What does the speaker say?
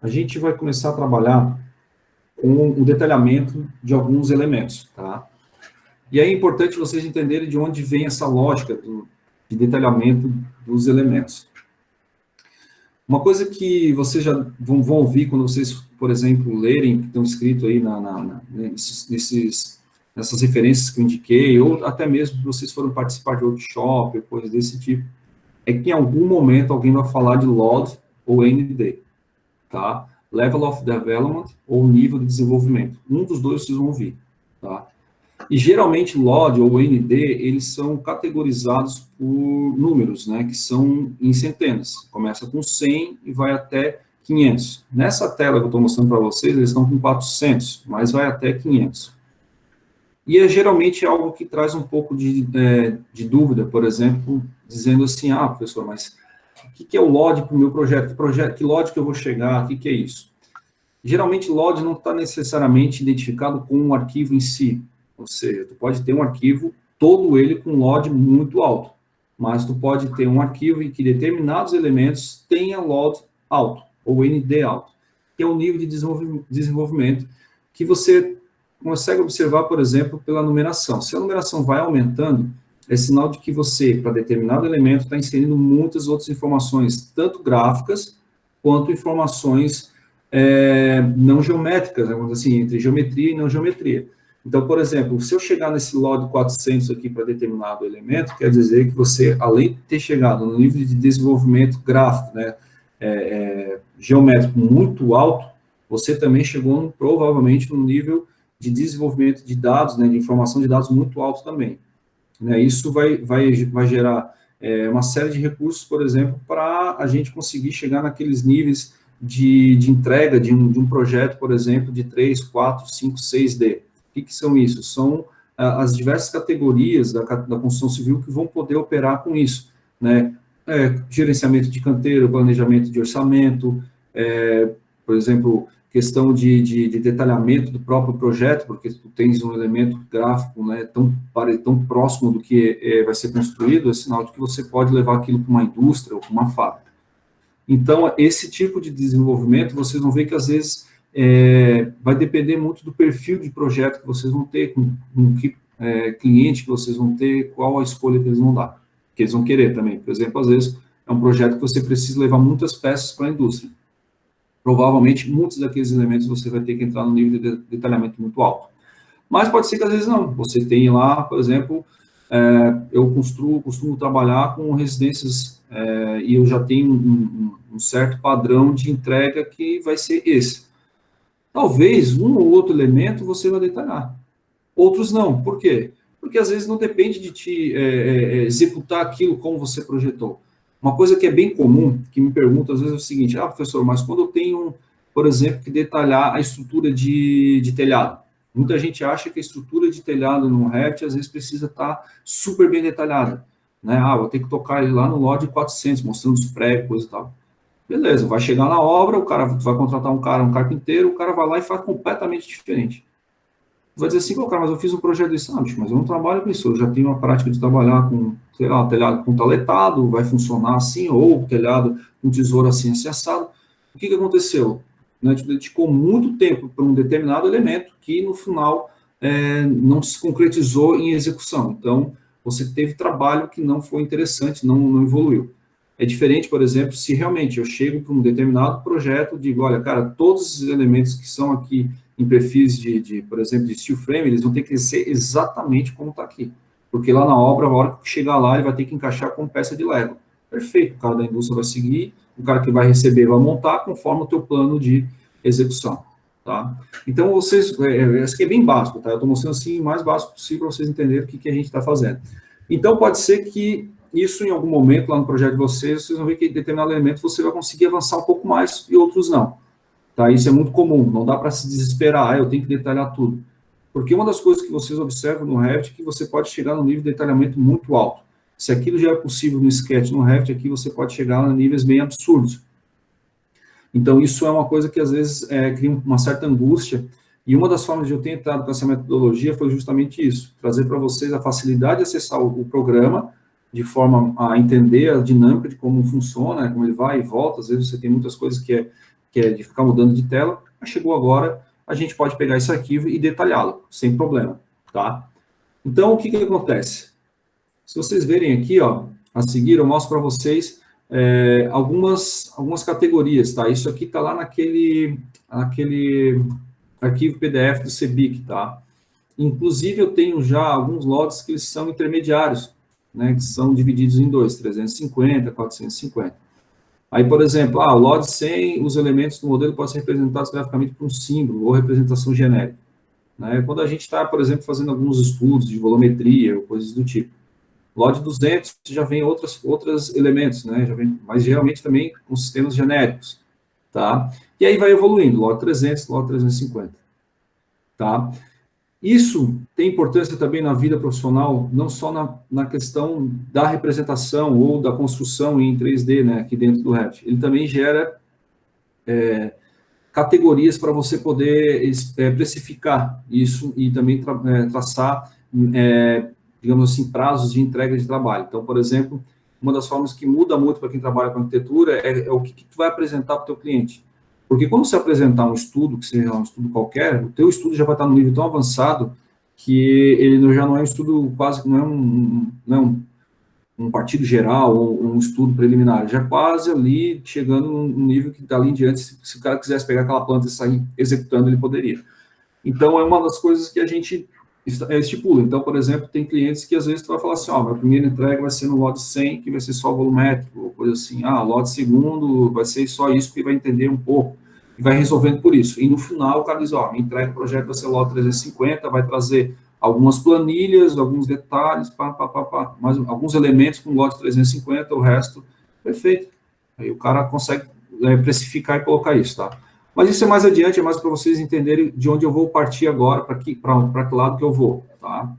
a gente vai começar a trabalhar com o detalhamento de alguns elementos, tá? E aí é importante vocês entenderem de onde vem essa lógica de detalhamento dos elementos. Uma coisa que vocês já vão ouvir quando vocês, por exemplo, lerem, que estão escrito aí nessas referências que eu indiquei, ou até mesmo se vocês forem participar de workshop, coisas desse tipo, é que em algum momento alguém vai falar de LOD ou ND, tá? Level of Development ou nível de desenvolvimento. Um dos dois vocês vão ouvir, tá? E geralmente LOD ou ND, eles são categorizados por números, né, que são em centenas. Começa com 100 e vai até 500. Nessa tela que eu estou mostrando para vocês, eles estão com 400, mas vai até 500. E é geralmente algo que traz um pouco de dúvida, por exemplo, dizendo assim, professor, mas o que é o LOD para o meu projeto? Que LOD que eu vou chegar? O que é isso? Geralmente, LOD não está necessariamente identificado com um arquivo em si. Ou seja, tu pode ter um arquivo, todo ele com LOD muito alto. Mas tu pode ter um arquivo em que determinados elementos tenha LOD alto, ou ND alto, que é o nível de desenvolvimento que você consegue observar, por exemplo, pela numeração. Se a numeração vai aumentando, é sinal de que você, para determinado elemento, está inserindo muitas outras informações, tanto gráficas, quanto informações não geométricas, né, assim, entre geometria e não geometria. Então, por exemplo, se eu chegar nesse LOD 400 aqui para determinado elemento, quer dizer que você, além de ter chegado no nível de desenvolvimento gráfico, né, geométrico muito alto, você também chegou, provavelmente, no nível de desenvolvimento de dados, né, de informação de dados muito alto também. Né, isso vai gerar uma série de recursos, por exemplo, para a gente conseguir chegar naqueles níveis de entrega de um projeto, por exemplo, de 3, 4, 5, 6D. O que são isso? São as diversas categorias da construção civil que vão poder operar com isso, né? Gerenciamento de canteiro, planejamento de orçamento, por exemplo, questão de detalhamento do próprio projeto, porque tu tens um elemento gráfico, né, tão próximo do que vai ser construído, é sinal de que você pode levar aquilo para uma indústria ou para uma fábrica. Então, esse tipo de desenvolvimento, vocês vão ver que, às vezes, vai depender muito do perfil de projeto que vocês vão ter, com que cliente que vocês vão ter, qual a escolha que eles vão dar, que eles vão querer também. Por exemplo, às vezes, é um projeto que você precisa levar muitas peças para a indústria. Provavelmente, muitos daqueles elementos você vai ter que entrar no nível de detalhamento muito alto. Mas pode ser que, às vezes, não. Você tem lá, por exemplo, eu costumo trabalhar com residências e eu já tenho um certo padrão de entrega que vai ser esse. Talvez um ou outro elemento você vai detalhar, outros não. Por quê? Porque às vezes não depende de te executar aquilo como você projetou. Uma coisa que é bem comum, que me perguntam às vezes é o seguinte, professor, mas quando eu tenho, por exemplo, que detalhar a estrutura de telhado, muita gente acha que a estrutura de telhado no Revit às vezes precisa estar super bem detalhada, né? Vou ter que tocar ele lá no LOD 400, mostrando os pregos, coisa e tal. Beleza, vai chegar na obra, o cara vai contratar um carpinteiro, o cara vai lá e faz completamente diferente. Vai dizer assim, cara, mas eu fiz um projeto desse, mas eu não trabalho com isso, eu já tenho uma prática de trabalhar com, sei lá, telhado com taletado, vai funcionar assim, ou telhado com tesouro assim, assado. O que aconteceu? Né, a gente dedicou muito tempo para um determinado elemento que, no final, não se concretizou em execução. Então, você teve trabalho que não foi interessante, não evoluiu. É diferente, por exemplo, se realmente eu chego para um determinado projeto, digo, olha, cara, todos os elementos que são aqui em perfis por exemplo, de steel frame, eles vão ter que ser exatamente como está aqui. Porque lá na obra, a hora que chegar lá, ele vai ter que encaixar com peça de Lego. Perfeito, o cara da indústria vai seguir, o cara que vai receber vai montar conforme o teu plano de execução. Tá? Então, vocês, isso aqui é bem básico, tá? Eu estou mostrando assim o mais básico possível para vocês entenderem o que a gente está fazendo. Então, pode ser que isso, em algum momento, lá no projeto de vocês vão ver que em determinado elemento você vai conseguir avançar um pouco mais e outros não. Tá? Isso é muito comum, não dá para se desesperar, eu tenho que detalhar tudo. Porque uma das coisas que vocês observam no Revit é que você pode chegar num nível de detalhamento muito alto. Se aquilo já é possível no Sketch, no Revit, aqui você pode chegar a níveis bem absurdos. Então, isso é uma coisa que, às vezes, cria uma certa angústia, e uma das formas de eu ter entrado com essa metodologia foi justamente isso, trazer para vocês a facilidade de acessar o programa, de forma a entender a dinâmica de como funciona, como ele vai e volta. Às vezes você tem muitas coisas que que é de ficar mudando de tela, chegou agora, a gente pode pegar esse arquivo e detalhá-lo, sem problema, tá? Então, o que que acontece? Se vocês verem aqui, ó, a seguir, eu mostro para vocês algumas categorias, tá? Isso aqui está lá naquele arquivo PDF do CBIC, tá? Inclusive, eu tenho já alguns logs que eles são intermediários, né? Que são divididos em dois, 350, 450. Aí, por exemplo, o LOD 100, os elementos do modelo podem ser representados graficamente por um símbolo ou representação genérica. Né? Quando a gente está, por exemplo, fazendo alguns estudos de volumetria ou coisas do tipo. LOD 200 já vem outros elementos, né? Já vem, mas geralmente também com sistemas genéricos, tá? E aí vai evoluindo, LOD 300, LOD 350, tá? Isso tem importância também na vida profissional, não só na questão da representação ou da construção em 3D, né, aqui dentro do Revit. Ele também gera categorias para você poder precificar isso e também traçar, digamos assim, prazos de entrega de trabalho. Então, por exemplo, uma das formas que muda muito para quem trabalha com arquitetura é o que tu vai apresentar para o teu cliente. Porque quando você apresentar um estudo, que seja um estudo qualquer, o teu estudo já vai estar no nível tão avançado que ele já não é um estudo, quase que não é um partido geral ou um estudo preliminar, já quase ali chegando num nível que dali em diante, se o cara quisesse pegar aquela planta e sair executando, ele poderia. Então, é uma das coisas que a gente estipula. Então, por exemplo, tem clientes que às vezes tu vai falar assim, minha primeira entrega vai ser no lote 100, que vai ser só volumétrico, ou coisa assim. Lote segundo vai ser só isso, que vai entender um pouco. E vai resolvendo por isso. E no final, o cara diz, minha entrega do projeto vai ser lote 350, vai trazer algumas planilhas, alguns detalhes, mais alguns elementos com lote 350, o resto, perfeito. Aí o cara consegue precificar e colocar isso, tá? Mas isso é mais adiante, é mais para vocês entenderem de onde eu vou partir agora, para que lado que eu vou, tá?